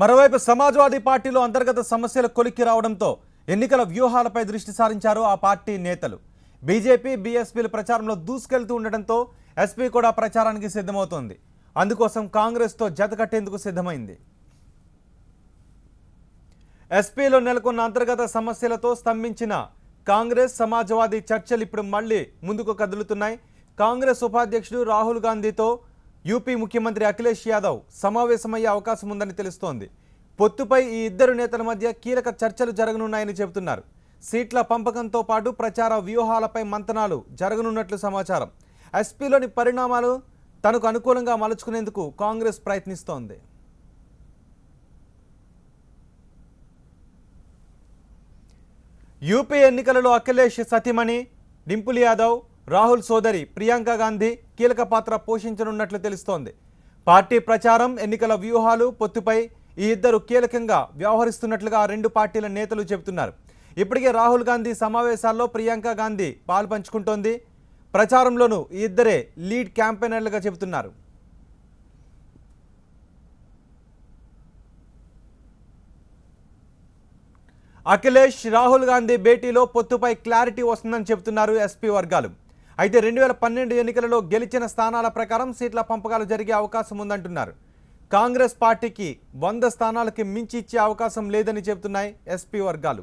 మరోవైపు సమాజ్వాదీ పార్టీలో అంతర్గత సమస్యలు కొలిక్కి రావడంతో ఎన్నికల వ్యూహాలపై దృష్టి సారించారు ఆ పార్టీ నేతలు. బీజేపీ బీఎస్పీల ప్రచారంలో దూసుకెళ్తూ ఉండడంతో ఎస్పీ కూడా ప్రచారానికి సిద్ధమవుతోంది. అందుకోసం కాంగ్రెస్తో జతకట్టేందుకు సిద్ధమైంది. ఎస్పీలో నెలకొన్న అంతర్గత సమస్యలతో స్తంభించిన కాంగ్రెస్ సమాజ్వాదీ చర్చలు ఇప్పుడు మళ్లీ ముందుకు కదులుతున్నాయి. కాంగ్రెస్ ఉపాధ్యక్షుడు రాహుల్ గాంధీతో యూపీ ముఖ్యమంత్రి అఖిలేష్ యాదవ్ సమావేశమయ్యే అవకాశం ఉందని తెలుస్తోంది. పొత్తుపై ఈ ఇద్దరు నేతల మధ్య కీలక చర్చలు జరగనున్నాయని చెబుతున్నారు. సీట్ల పంపకంతో పాటు ప్రచార వ్యూహాలపై మంతనాలు జరగనున్నట్లు సమాచారం. ఎస్పీలోని పరిణామాలు తనకు అనుకూలంగా మలుచుకునేందుకు కాంగ్రెస్ ప్రయత్నిస్తోంది. యూపీ ఎన్నికలలో అఖిలేష్ సతీమణి డింపుల్ యాదవ్, రాహుల్ సోదరి ప్రియాంక గాంధీ కీలక పాత్ర పోషించనున్నట్లు తెలుస్తోంది. పార్టీ ప్రచారం, ఎన్నికల వ్యూహాలు, పొత్తుపై ఈ ఇద్దరు కీలకంగా వ్యవహరిస్తున్నట్లుగా రెండు పార్టీల నేతలు చెబుతున్నారు. ఇప్పటికే రాహుల్ గాంధీ సమావేశాల్లో ప్రియాంక గాంధీ పాల్పంచుకుంటోంది. ప్రచారంలోనూ ఈ ఇద్దరే లీడ్ క్యాంపెయినర్లుగా చెబుతున్నారు. అఖిలేష్ రాహుల్ గాంధీ భేటీలో పొత్తుపై క్లారిటీ వస్తుందని చెబుతున్నారు ఎస్పీ వర్గాలు. అయితే 2012 ఎన్నికలలో గెలిచిన స్థానాల ప్రకారం సీట్ల పంపకాలు జరిగే అవకాశం ఉందంటున్నారు. కాంగ్రెస్ పార్టీకి 100 స్థానాలకి మించి ఇచ్చే అవకాశం లేదని చెబుతున్నాయి ఎస్పీ వర్గాలు.